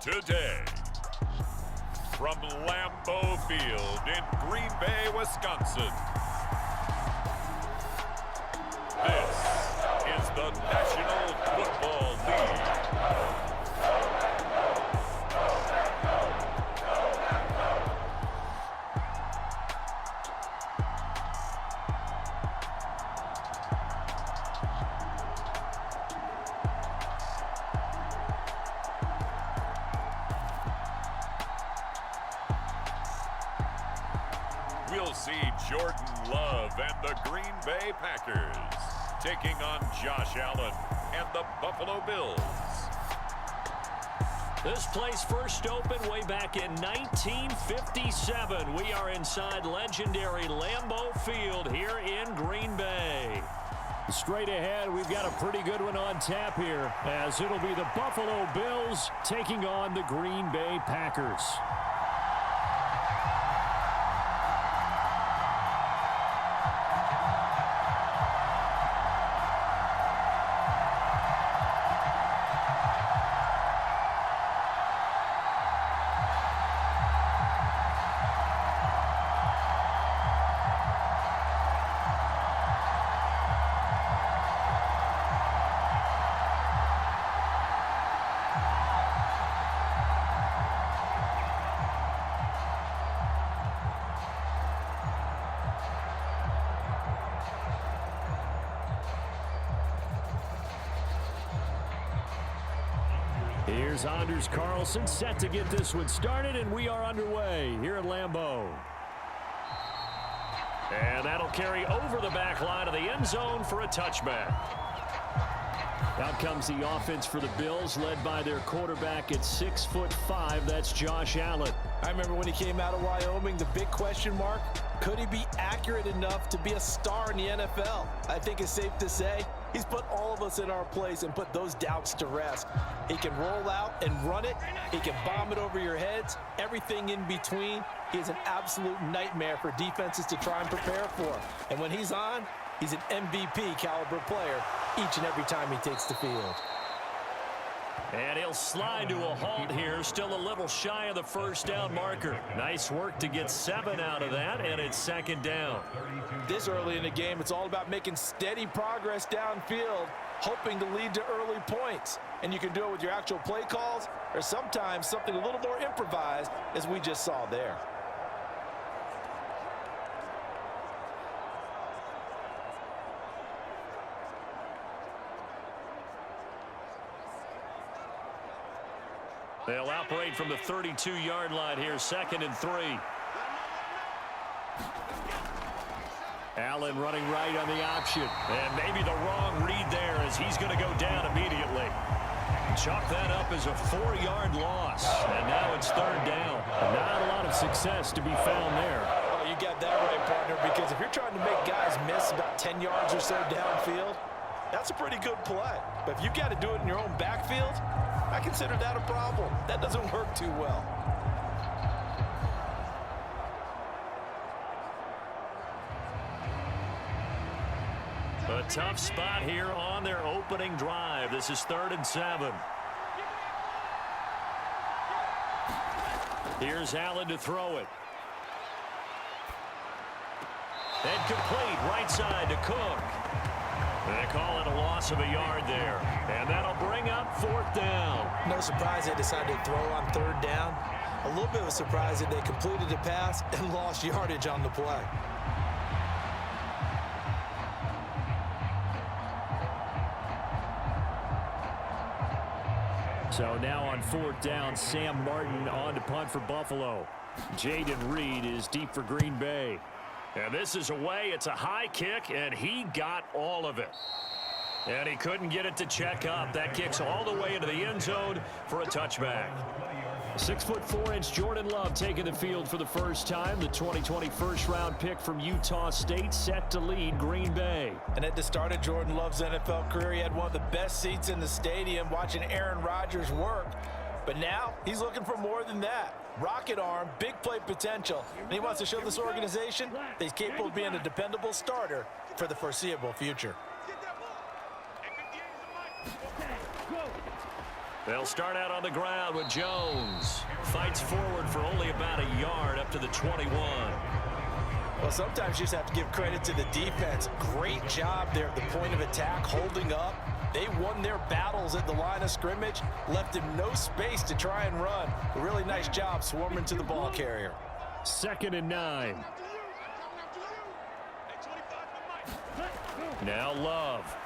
Today, from Lambeau Field in Green Bay, Wisconsin, this is the National Football League. We'll see Jordan Love and the Green Bay Packers taking on Josh Allen and the Buffalo Bills. This place first opened way back in 1957. We are inside legendary Lambeau Field here in Green Bay. Straight ahead, we've got a pretty good one on tap here, as it'll be the Buffalo Bills taking on the Green Bay Packers. Here's Anders Carlson set to get this one started, and we are underway here at Lambeau. And that'll carry over the back line of the end zone for a touchback. Out comes the offense for the Bills, led by their quarterback at 6'5". That's Josh Allen. I remember when he came out of Wyoming, the big question mark, could he be accurate enough to be a star in the NFL? I think it's safe to say he's put all of us in our place and put those doubts to rest. He can roll out and run it. He can bomb it over your heads. Everything in between. He is an absolute nightmare for defenses to try and prepare for. And when he's on, he's an MVP caliber player each and every time he takes the field. And he'll slide to a halt here, still a little shy of the first down marker. Nice work to get 7 out of that, and it's second down. This early in the game, it's all about making steady progress downfield, hoping to lead to early points. And you can do it with your actual play calls, or sometimes something a little more improvised, as we just saw there. They'll operate from the 32-yard line here, 2nd and 3. Allen running right on the option. And maybe the wrong read there, as he's going to go down immediately. Chalk that up as a 4-yard loss. And now it's 3rd down. Not a lot of success to be found there. Oh, you got that right, partner, because if you're trying to make guys miss about 10 yards or so downfield, that's a pretty good play. But if you got to do it in your own backfield, I consider that a problem. That doesn't work too well. A tough spot here on their opening drive. This is 3rd and 7. Here's Allen to throw it. And complete, right side to Cook. They call it a loss of a yard there. And that'll bring up 4th down. No surprise they decided to throw on 3rd down. A little bit of a surprise that they completed the pass and lost yardage on the play. So now on 4th down, Sam Martin on to punt for Buffalo. Jaden Reed is deep for Green Bay. And this is away. It's a high kick, and he got all of it. And he couldn't get it to check up. That kicks all the way into the end zone for a touchback. 6'4" Jordan Love taking the field for the first time. The 2020 first-round pick from Utah State set to lead Green Bay. And at the start of Jordan Love's NFL career, he had one of the best seats in the stadium watching Aaron Rodgers work. But now he's looking for more than that. Rocket arm, big play potential. And he wants to show this organization that he's capable of being a dependable starter for the foreseeable future. They'll start out on the ground with Jones. Fights forward for only about a yard up to the 21. Well, sometimes you just have to give credit to the defense. Great job there at the point of attack, holding up. They won their battles at the line of scrimmage, left him no space to try and run. A really nice job swarming to the ball carrier. 2nd and 9. Now Love.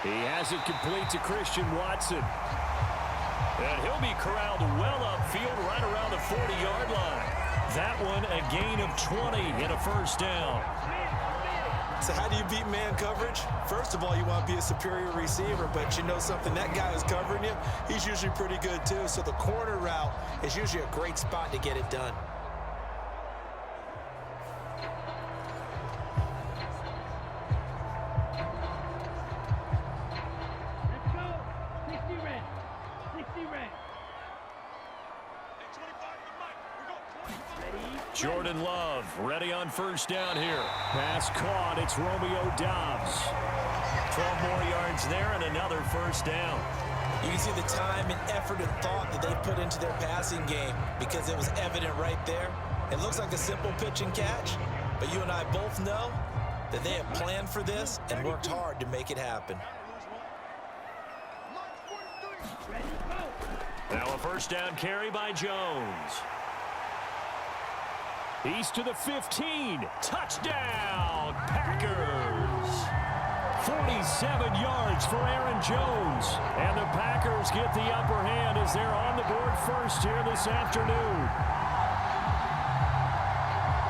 He has it complete to Christian Watson. And he'll be corralled well upfield right around the 40-yard line. That one a gain of 20 and a first down. So how do you beat man coverage? First of all, you want to be a superior receiver, but you know something, that guy who's covering you, he's usually pretty good too. So the corner route is usually a great spot to get it done. Jordan Love ready on first down here. Pass caught. It's Romeo Doubs. 12 more yards there and another first down. You can see the time and effort and thought that they put into their passing game because it was evident right there. It looks like a simple pitch and catch, but you and I both know that they have planned for this and worked hard to make it happen. Now a first down carry by Jones. He's to the 15. Touchdown, Packers. 47 yards for Aaron Jones. And the Packers get the upper hand as they're on the board first here this afternoon.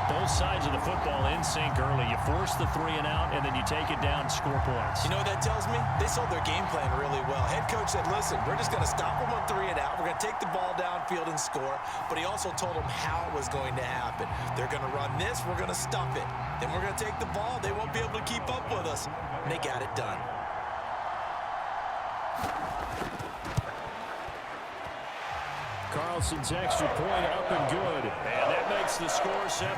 Both sides of the football in sync early. You force the 3 and out, and then you take it down, score points. You know what that tells me? They sold their game plan really well. Head coach said, listen, we're just going to stop them on 3 and out. We're going to take the ball downfield and score. But he also told them how it was going to happen. They're going to run this. We're going to stop it. Then we're going to take the ball. They won't be able to keep up with us. And they got it done. Carlson's extra point up and good. And that makes the score 7-0.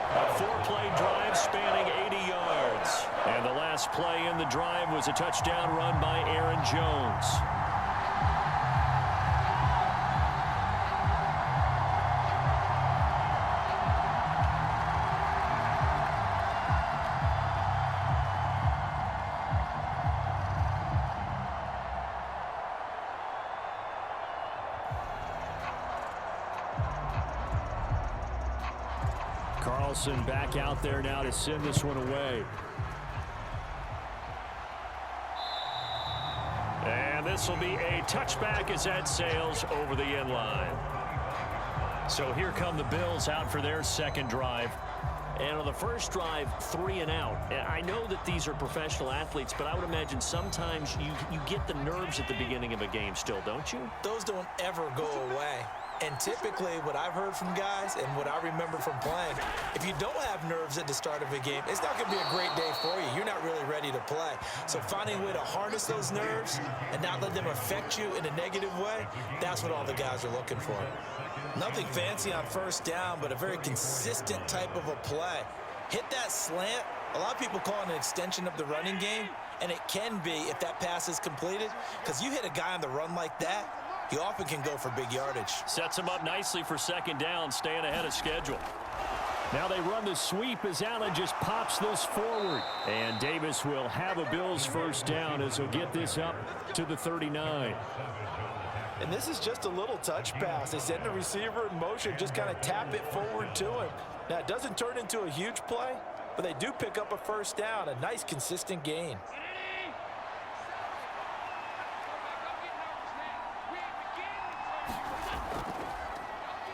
A 4-play drive spanning 80 yards. And the last play in the drive was a touchdown run by Aaron Jones. Carlson back out there now to send this one away. And this will be a touchback as that sails over the end line. So here come the Bills out for their second drive. And on the first drive, 3 and out. I know that these are professional athletes, but I would imagine sometimes you get the nerves at the beginning of a game still, don't you? Those don't ever go away. And typically what I've heard from guys and what I remember from playing, if you don't have nerves at the start of a game, it's not going to be a great day for you. You're not really ready to play. So finding a way to harness those nerves and not let them affect you in a negative way, that's what all the guys are looking for. Nothing fancy on first down, but a very consistent type of a play. Hit that slant. A lot of people call it an extension of the running game, and it can be if that pass is completed, because you hit a guy on the run like that, he often can go for big yardage. Sets him up nicely for second down, staying ahead of schedule. Now they run the sweep as Allen just pops this forward. And Davis will have a Bills first down as he'll get this up to the 39. And this is just a little touch pass. They send the receiver in motion, just kind of tap it forward to him. Now it doesn't turn into a huge play, but they do pick up a first down, a nice consistent gain.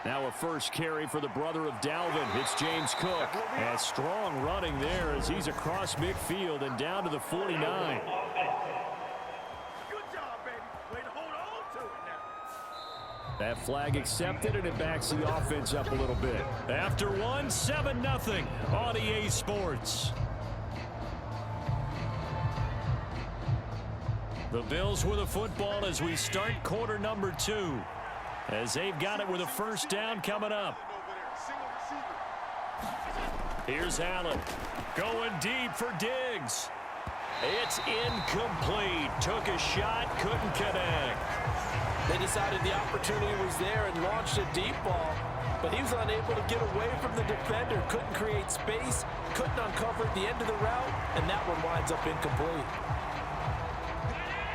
Now a first carry for the brother of Dalvin. It's James Cook. And strong running there as he's across midfield and down to the 49. Good job, baby. Way to hold on to it now. That flag accepted, and it backs the offense up a little bit. After one, 7-0 on EA Sports. The Bills with a football as we start quarter number 2. As they've got it with a first down coming up. Here's Allen going deep for Diggs. It's incomplete. Took a shot, couldn't connect. They decided the opportunity was there and launched a deep ball, but he was unable to get away from the defender, couldn't create space, couldn't uncover at the end of the route, and that one winds up incomplete.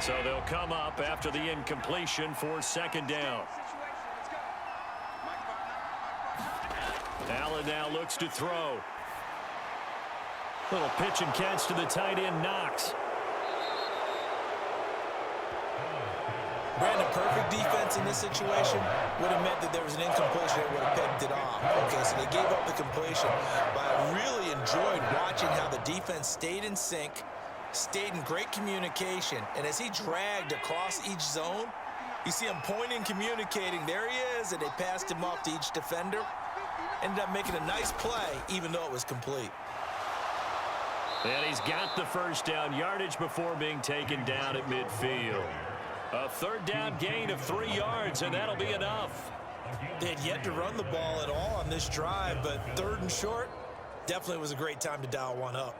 So they'll come up after the incompletion for second down. Allen now looks to throw. Little pitch and catch to the tight end, Knox. Brandon, perfect defense in this situation would have meant that there was an incompletion that would have picked it off. Okay, so they gave up the completion, but I really enjoyed watching how the defense stayed in sync, stayed in great communication, and as he dragged across each zone, you see him pointing, communicating. There he is, and they passed him off to each defender. Ended up making a nice play, even though it was complete. And he's got the first down yardage before being taken down at midfield. A third down gain of 3 yards, and that'll be enough. They had yet to run the ball at all on this drive, but third and short definitely was a great time to dial one up.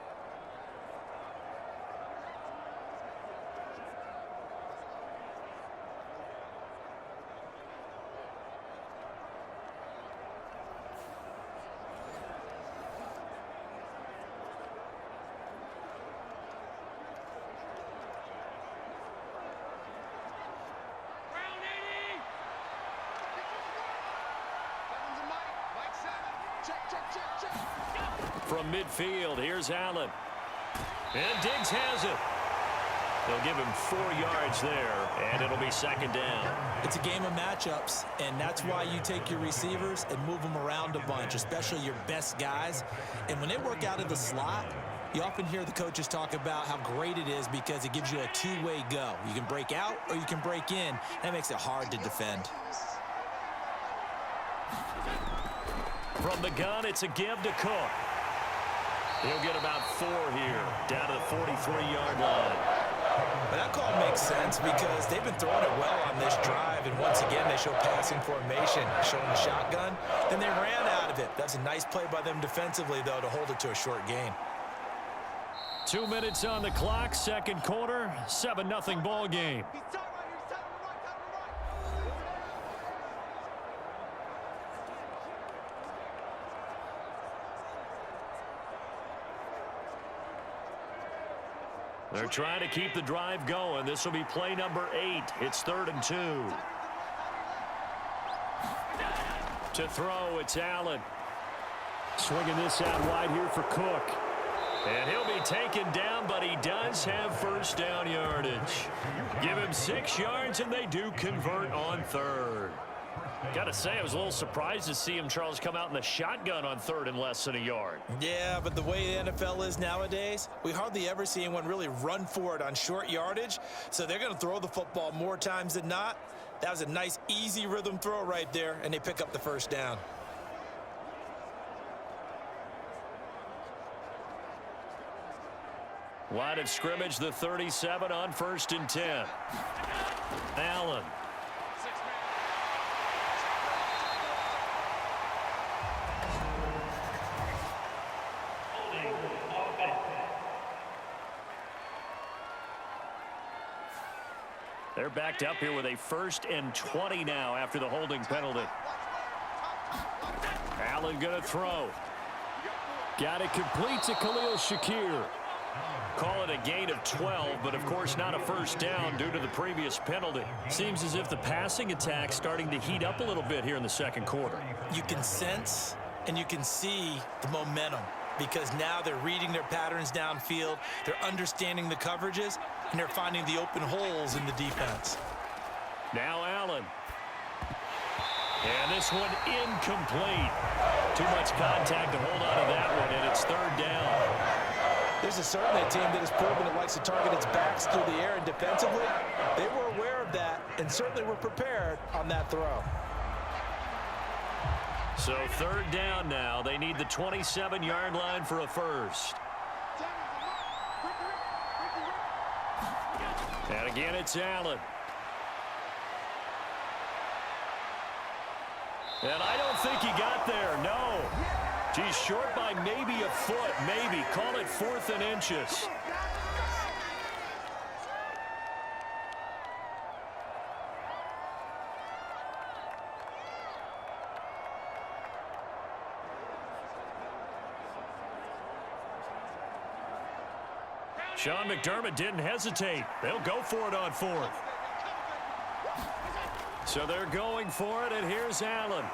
From midfield, here's Allen. And Diggs has it. They'll give him 4 yards there, and it'll be second down. It's a game of matchups, and that's why you take your receivers and move them around a bunch, especially your best guys. And when they work out of the slot, you often hear the coaches talk about how great it is because it gives you a two-way go. You can break out or you can break in. That makes it hard to defend. From the gun, it's a give to Cook. He'll get about 4 here, down to the 43-yard line. But that call makes sense because they've been throwing it well on this drive, and once again, they show passing formation, showing the shotgun. Then they ran out of it. That's a nice play by them defensively, though, to hold it to a short gain. 2 minutes on the clock, second quarter, 7-0 ball game. They're trying to keep the drive going. This will be play number 8. It's 3rd and 2. To throw, it's Allen. Swinging this out wide here for Cook. And he'll be taken down, but he does have first down yardage. Give him 6 yards, and they do convert on 3rd. Got to say, I was a little surprised to see him, Charles, come out in the shotgun on 3rd and less than a yard. Yeah, but the way the NFL is nowadays, we hardly ever see anyone really run for it on short yardage. So they're going to throw the football more times than not. That was a nice, easy rhythm throw right there, and they pick up the first down. Line of scrimmage, the 37 on 1st and 10. Allen. They're backed up here with a 1st and 20 now after the holding penalty. Allen going to throw. Got it complete to Khalil Shakir. Call it a gain of 12, but of course not a first down due to the previous penalty. Seems as if the passing attack's starting to heat up a little bit here in the second quarter. You can sense and you can see the momentum because now they're reading their patterns downfield, they're understanding the coverages, and they're finding the open holes in the defense. Now Allen. And this one incomplete. Too much contact to hold on to that one, and it's 3rd down. This is certainly a team that has proven it likes to target its backs through the air, and defensively, they were aware of that and certainly were prepared on that throw. So 3rd down now. They need the 27-yard line for a first. And again, it's Allen. And I don't think he got there, no. He's short by maybe a foot, maybe. Call it 4th and inches. Sean McDermott didn't hesitate. They'll go for it on 4th. So they're going for it, and here's Allen.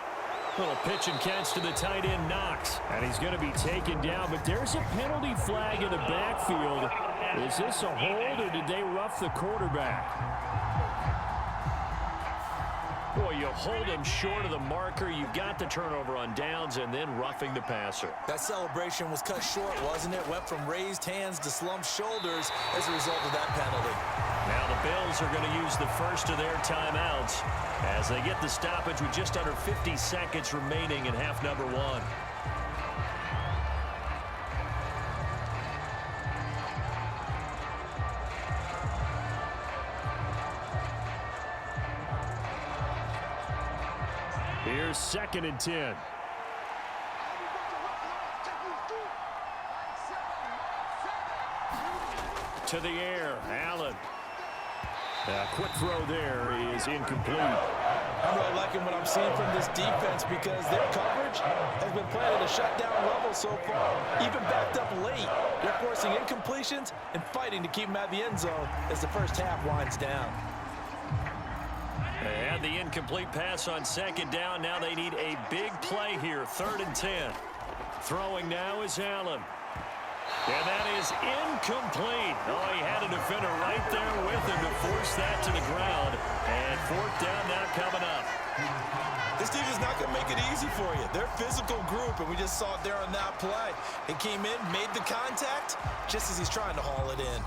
Little pitch and catch to the tight end, Knox. And he's going to be taken down, but there's a penalty flag in the backfield. Is this a hold, or did they rough the quarterback? Boy, you hold him short of the marker. You got the turnover on downs and then roughing the passer. That celebration was cut short, wasn't it? Went from raised hands to slumped shoulders as a result of that penalty. Now the Bills are going to use the first of their timeouts as they get the stoppage with just under 50 seconds remaining in half number 1. Here's 2nd and 10. To the air, Allen. Quick throw there is incomplete. I'm really liking what I'm seeing from this defense because their coverage has been playing at a shutdown level so far. Even backed up late, they're forcing incompletions and fighting to keep them at the end zone as the first half winds down. They had the incomplete pass on 2nd down. Now they need a big play here, 3rd and 10. Throwing now is Allen. And that is incomplete. Oh, he had a defender right there with him to force that to the ground. And 4th down now coming up. This team is not going to make it easy for you. They're a physical group, and we just saw it there on that play. He came in, made the contact, just as he's trying to haul it in.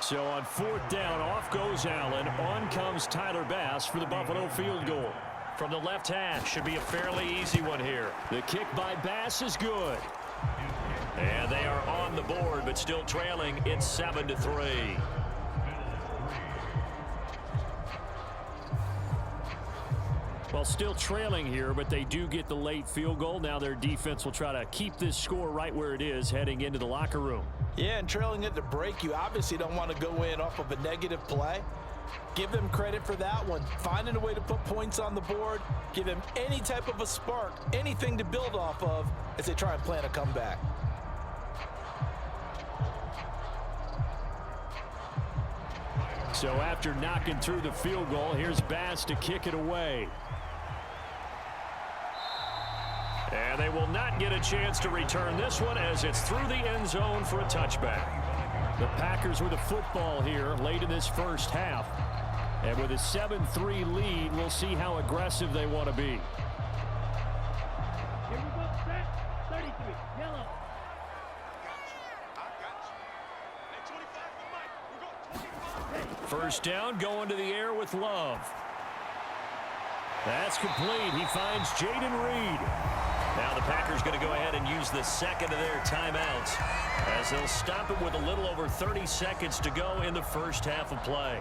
So on 4th down, off goes Allen. On comes Tyler Bass for the Buffalo field goal. From the left hash, should be a fairly easy one here. The kick by Bass is good. And they are on the board, but still trailing. It's 7-3. Well, still trailing here, but they do get the late field goal. Now their defense will try to keep this score right where it is heading into the locker room. Yeah, and trailing at the break, you obviously don't want to go in off of a negative play. Give them credit for that one. Finding a way to put points on the board, give them any type of a spark, anything to build off of as they try and plan a comeback. So after knocking through the field goal, here's Bass to kick it away. And they will not get a chance to return this one as it's through the end zone for a touchback. The Packers with a football here late in this first half. And with a 7-3 lead, we'll see how aggressive they want to be. Here we go, set. 33, yellow. I got you. Hey, 25 for Mike. We got 25. First down, going to the air with Love. That's complete. He finds Jaden Reed. Now the Packers going to go ahead and use the second of their timeouts as they'll stop it with a little over 30 seconds to go in the first half of play.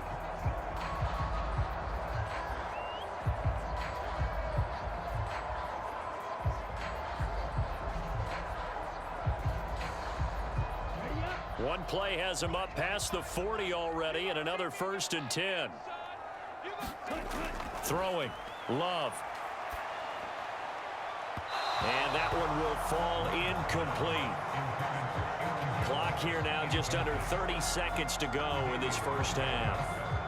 One play has him up past the 40 already, and another 1st and 10. Throwing, Love. And that one will fall incomplete. Clock here now just under 30 seconds to go in this first half.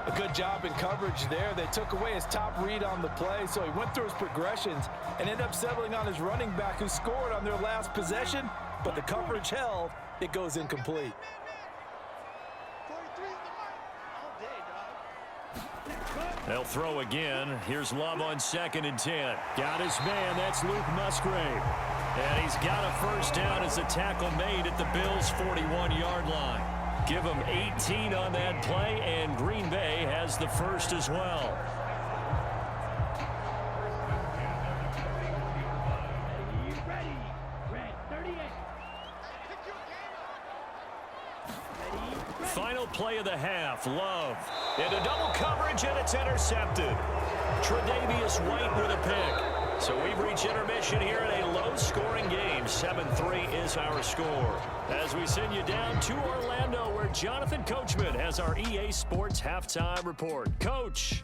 A good job in coverage there. They took away his top read on the play, so he went through his progressions and ended up settling on his running back who scored on their last possession, but the coverage held. It goes incomplete. 43 in the mic. All day, dog. They'll throw again. Here's Love on 2nd and 10. Got his man. That's Luke Musgrave. And he's got a first down as the tackle made at the Bills' 41-yard line. Give him 18 on that play, and Green Bay has the first as well. Ready. Red 38. Final play of the half. Love into double coverage, and it's intercepted. Tre'Davious White with a pick. So we've reached intermission here in a low-scoring game. 7-3 is our score. As we send you down to Orlando, where Jonathan Coachman has our EA Sports halftime report. Coach.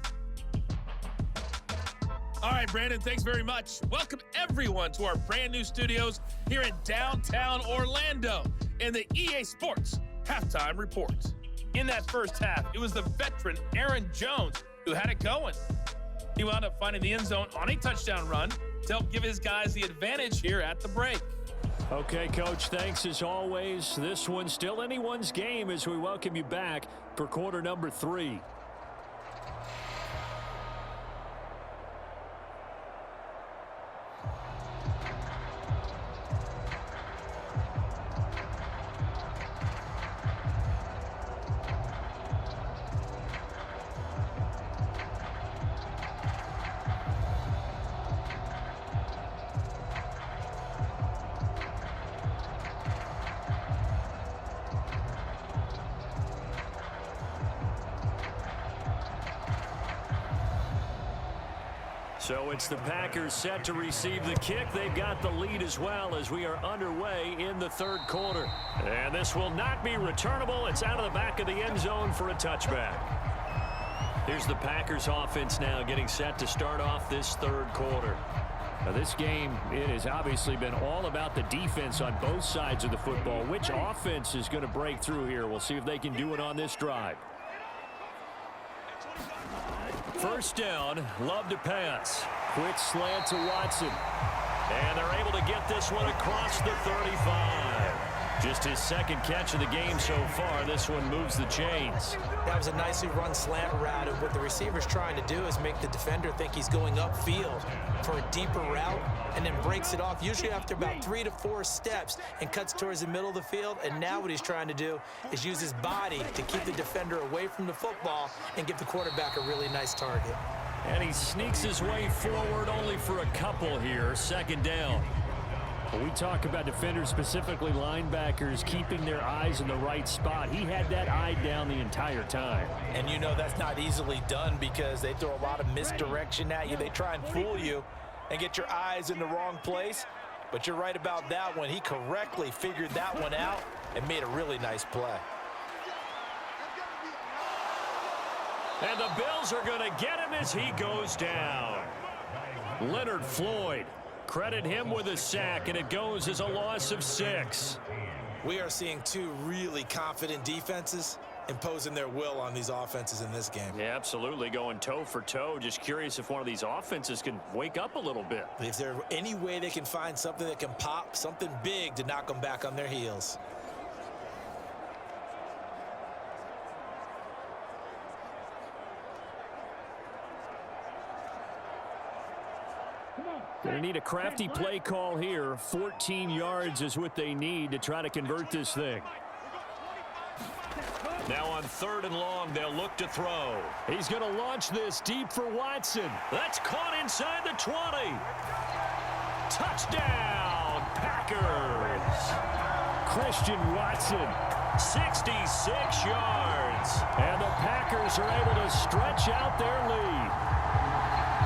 All right, Brandon, thanks very much. Welcome, everyone, to our brand new studios here in downtown Orlando in the EA Sports Halftime Report. In that first half, it was the veteran Aaron Jones who had it going. He wound up finding the end zone on a touchdown run to help give his guys the advantage here at the break. Okay, Coach, thanks as always. This one's still anyone's game as we welcome you back for quarter number 3. So it's the Packers set to receive the kick. They've got the lead as well as we are underway in the third quarter. And this will not be returnable. It's out of the back of the end zone for a touchback. Here's the Packers offense now getting set to start off this third quarter. Now this game, it has obviously been all about the defense on both sides of the football. Which offense is going to break through here? We'll see if they can do it on this drive. First down, Love to pass. Quick slant to Watson. And they're able to get this one across the 35. Just his second catch of the game so far. This one moves the chains. That was a nicely run slant route, and what the receiver's trying to do is make the defender think he's going upfield for a deeper route and then breaks it off, usually after about 3 to 4 steps, and cuts towards the middle of the field. And now what he's trying to do is use his body to keep the defender away from the football and give the quarterback a really nice target. And he sneaks his way forward only for a couple here. Second down. We talk about defenders, specifically linebackers, keeping their eyes in the right spot. He had that eye down the entire time. And you know that's not easily done because they throw a lot of misdirection at you. They try and fool you and get your eyes in the wrong place. But you're right about that one. He correctly figured that one out and made a really nice play. And the Bills are going to get him as he goes down. Leonard Floyd. Credit him with a sack, and it goes as a loss of 6. We are seeing two really confident defenses imposing their will on these offenses in this game. Yeah, absolutely, going toe for toe. Just curious if one of these offenses can wake up a little bit. Is there any way they can find something that can pop, something big to knock them back on their heels? They need a crafty play call here. 14 yards is what they need to try to convert this thing. Now on 3rd and long, they'll look to throw. He's going to launch this deep for Watson. That's caught inside the 20. Touchdown, Packers. Christian Watson, 66 yards. And the Packers are able to stretch out their lead.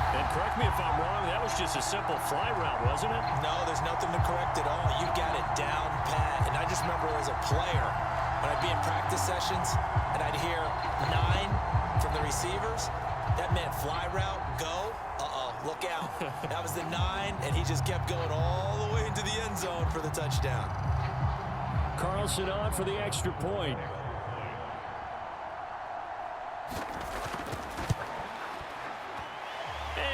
And correct me if I'm wrong, that was just a simple fly route, wasn't it? No, there's nothing to correct at all. You got it down pat. And I just remember as a player, when I'd be in practice sessions and I'd hear 9 from the receivers, that meant fly route, go, look out. That was the 9, and he just kept going all the way into the end zone for the touchdown. Carlson on for the extra point.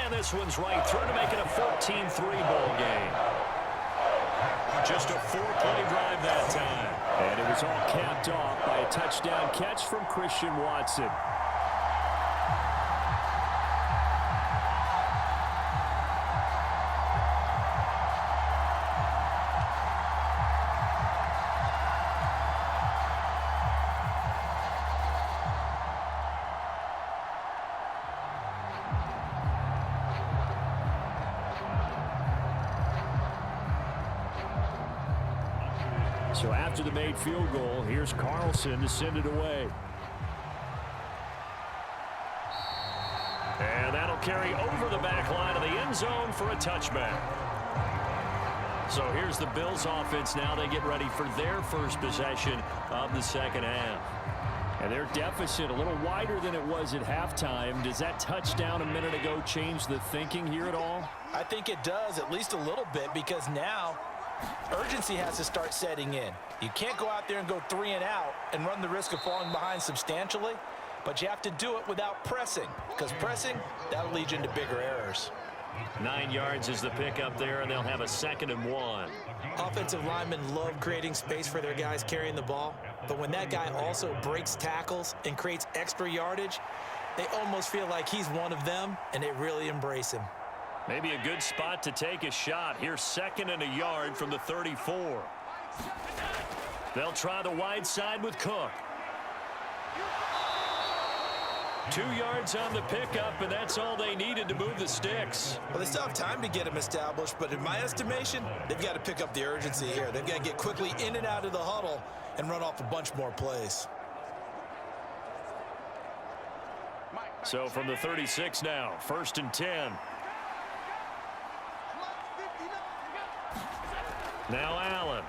And this one's right through to make it a 14-3 ball game. Just a 4-play drive that time. And it was all capped off by a touchdown catch from Christian Watson. So after the made field goal, here's Carlson to send it away. And that'll carry over the back line of the end zone for a touchback. So here's the Bills offense now. They get ready for their first possession of the second half. And their deficit a little wider than it was at halftime. Does that touchdown a minute ago change the thinking here at all? I think it does, at least a little bit, because now urgency has to start setting in. You can't go out there and go 3 and out and run the risk of falling behind substantially, but you have to do it without pressing, because pressing, that'll lead you into bigger errors. 9 yards is the pickup there, and they'll have a 2nd and 1. Offensive linemen love creating space for their guys carrying the ball, but when that guy also breaks tackles and creates extra yardage, they almost feel like he's one of them, and they really embrace him. Maybe a good spot to take a shot. Here's 2nd and a yard from the 34. They'll try the wide side with Cook. 2 yards on the pickup, and that's all they needed to move the sticks. Well, they still have time to get him established, but in my estimation, they've got to pick up the urgency here. They've got to get quickly in and out of the huddle and run off a bunch more plays. So from the 36 now, 1st and 10. Now Allen.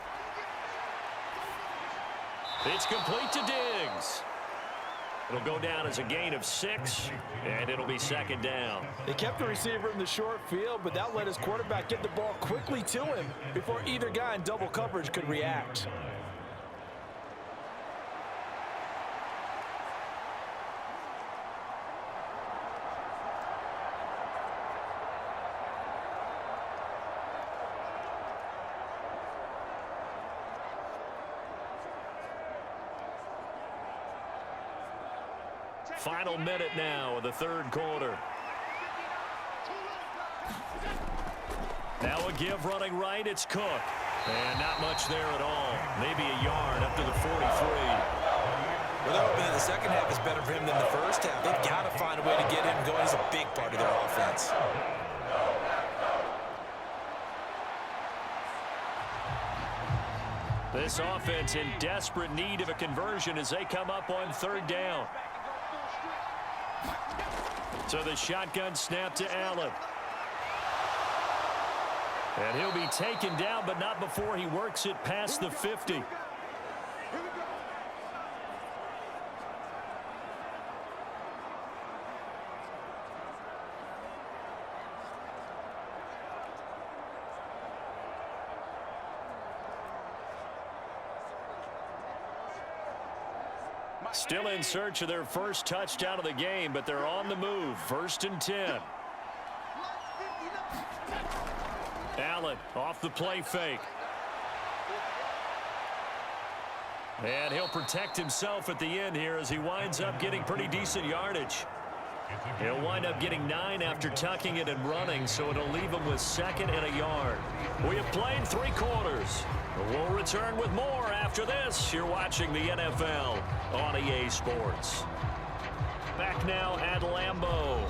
It's complete to Diggs. It'll go down as a gain of 6, and it'll be 2nd down. They kept the receiver in the short field, but that let his quarterback get the ball quickly to him before either guy in double coverage could react. Final minute now of the 3rd quarter. Now a give running right. It's Cook. And not much there at all. Maybe a yard up to the 43. Well, they're hoping that the second half is better for him than the first half. They've got to find a way to get him going. He's a big part of their offense. This offense in desperate need of a conversion as they come up on 3rd down. So the shotgun snap to Allen. And he'll be taken down, but not before he works it past the 50. Still in search of their first touchdown of the game, but they're on the move. 1st and 10. Allen off the play fake. And he'll protect himself at the end here as he winds up getting pretty decent yardage. He'll wind up getting 9 after tucking it and running, so it'll leave him with 2nd and a yard. We have played 3 quarters. We'll return with more after this. You're watching the NFL on EA Sports. Back now at Lambeau.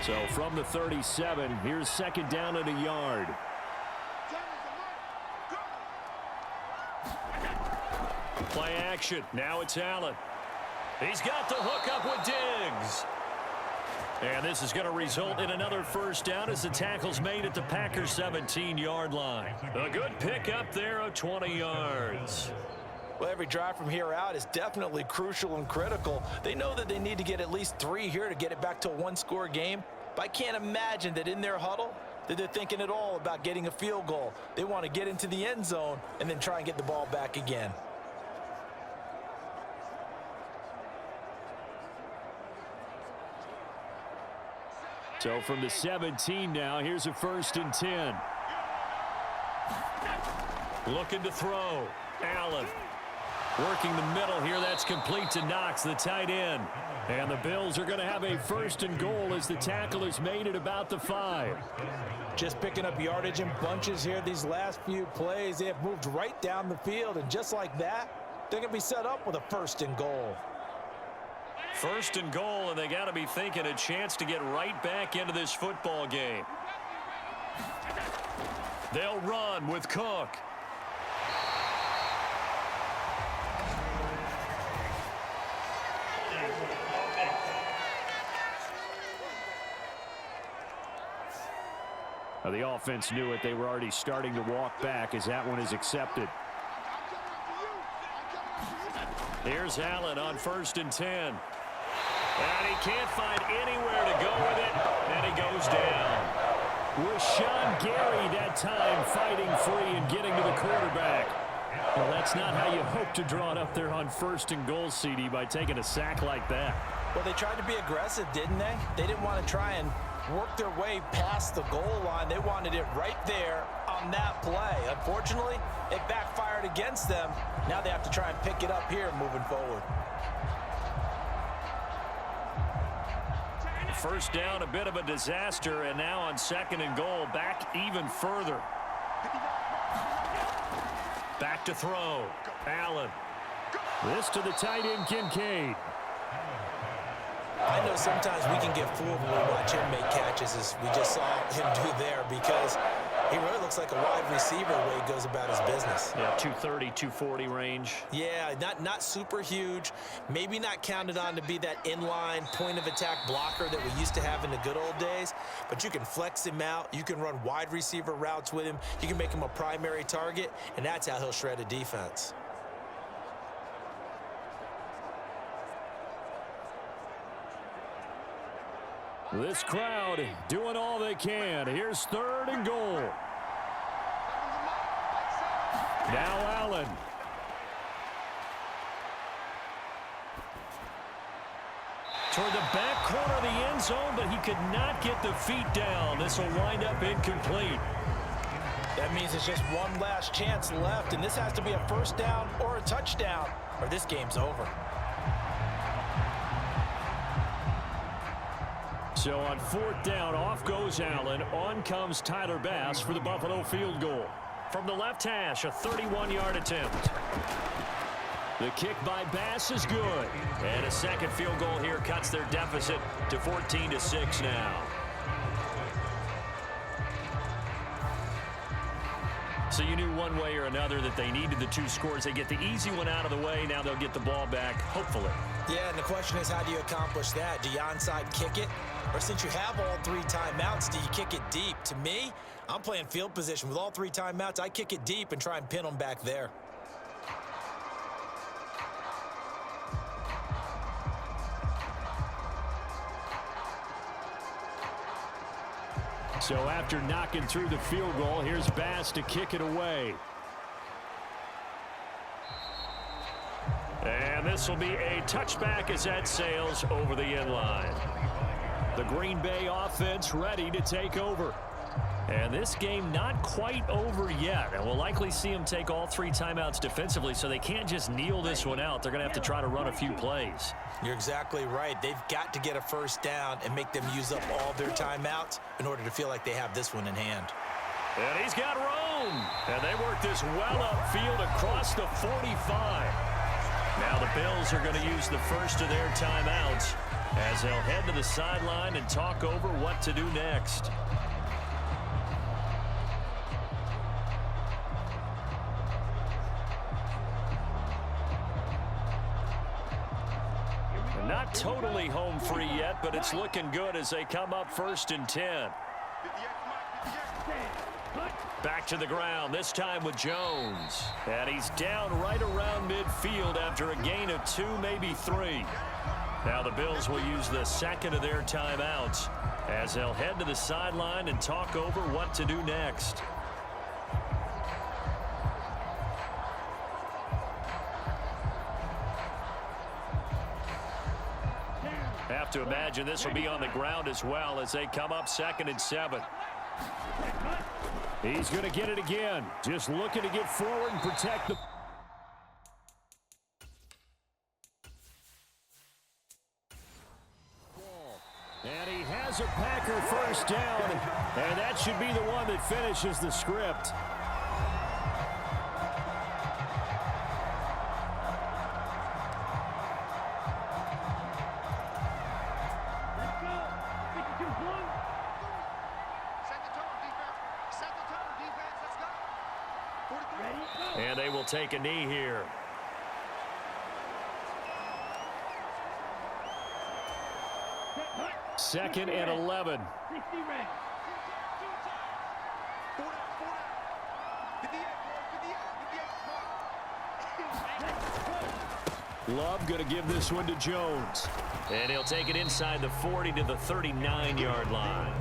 So from the 37, here's 2nd down and a yard. Play action. Now it's Allen. He's got the hook up with Diggs. And this is going to result in another 1st down as the tackle's made at the Packers 17-yard line. A good pickup there of 20 yards. Well, every drive from here out is definitely crucial and critical. They know that they need to get at least 3 here to get it back to a 1-score game. But I can't imagine that in their huddle that they're thinking at all about getting a field goal. They want to get into the end zone and then try and get the ball back again. So from the 17 now, here's a 1st and 10. Looking to throw. Allen working the middle here. That's complete to Knox, the tight end. And the Bills are going to have a 1st and goal as the tackle is made at about the 5. Just picking up yardage in bunches here these last few plays. They have moved right down the field, and just like that, they're going to be set up with a 1st and goal. 1st and goal, and they got to be thinking a chance to get right back into this football game. They'll run with Cook. Now the offense knew it. They were already starting to walk back as that one is accepted. Here's Allen on 1st and 10. And he can't find anywhere to go with it, and he goes down. Rashawn Gary that time fighting free and getting to the quarterback. Well, that's not how you hope to draw it up there on 1st and goal, CD, by taking a sack like that. Well, they tried to be aggressive, didn't they? They didn't want to try and work their way past the goal line. They wanted it right there on that play. Unfortunately, it backfired against them. Now they have to try and pick it up here moving forward. First down, a bit of a disaster, and now on 2nd and goal, back even further. Back to throw. Allen. This to the tight end, Kincaid. I know sometimes we can get fooled when we watch him make catches, as we just saw him do there, because he really looks like a wide receiver the way he goes about his business. Yeah, 230, 240 range. Yeah, not super huge. Maybe not counted on to be that inline point-of-attack blocker that we used to have in the good old days, but you can flex him out. You can run wide receiver routes with him. You can make him a primary target, and that's how he'll shred a defense. This crowd doing all they can. Here's 3rd and goal. Now Allen. Toward the back corner of the end zone, but he could not get the feet down. This will wind up incomplete. That means it's just one last chance left, and this has to be a 1st down or a touchdown, or this game's over. So on 4th down, off goes Allen. On comes Tyler Bass for the Buffalo field goal. From the left hash, a 31-yard attempt. The kick by Bass is good. And a second field goal here cuts their deficit to 14-6 now. So you knew one way or another that they needed the 2 scores. They get the easy one out of the way. Now they'll get the ball back, hopefully. Yeah, and the question is, how do you accomplish that? Do you onside kick it? Or since you have all 3 timeouts, do you kick it deep? To me, I'm playing field position. With all 3 timeouts, I kick it deep and try and pin them back there. So after knocking through the field goal, here's Bass to kick it away. And this will be a touchback as that sails over the end line. The Green Bay offense ready to take over. And this game not quite over yet. And we'll likely see them take all 3 timeouts defensively, so they can't just kneel this one out. They're going to have to try to run a few plays. You're exactly right. They've got to get a 1st down and make them use up all their timeouts in order to feel like they have this one in hand. And he's got room. And they work this well upfield across the 45. Now the Bills are going to use the first of their timeouts as they'll head to the sideline and talk over what to do next. Not totally home free yet, but it's looking good as they come up 1st and 10. Back to the ground, this time with Jones. And he's down right around midfield after a gain of 2, maybe 3. Now the Bills will use the second of their timeouts as they'll head to the sideline and talk over what to do next. Have to imagine this will be on the ground as well as they come up 2nd and 7. He's going to get it again. Just looking to get forward and protect the... And he has a Packer 1st down, and that should be the one that finishes the script. And they will take a knee here. Second and 11. Love going to give this one to Jones. And he'll take it inside the 40 to the 39-yard line.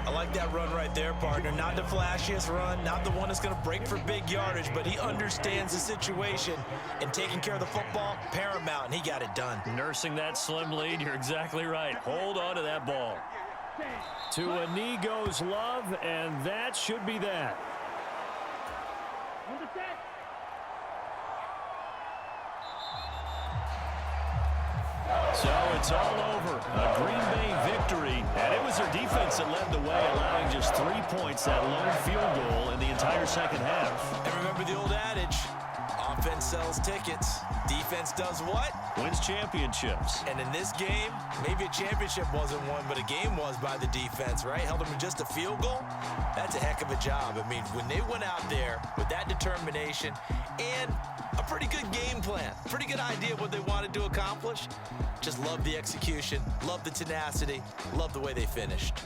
I like that run right there, partner. Not the flashiest run, not the one that's going to break for big yardage, but he understands the situation, and taking care of the football, paramount, and he got it done. Nursing that slim lead, you're exactly right. Hold on to that ball. To a knee goes Love, and that should be that. On the set. So it's all over. A Green Bay victory, and it was their defense that led the way, allowing just 3 points, that lone field goal in the entire second half. And remember the old adage, offense sells tickets, defense does what? Wins championships. And in this game, maybe a championship wasn't won, but a game was by the defense, right? Held them to just a field goal. That's a heck of a job. I mean, when they went out there with that determination and a pretty good game plan, pretty good idea of what they wanted to accomplish, just love the execution, love the tenacity, love the way they finished.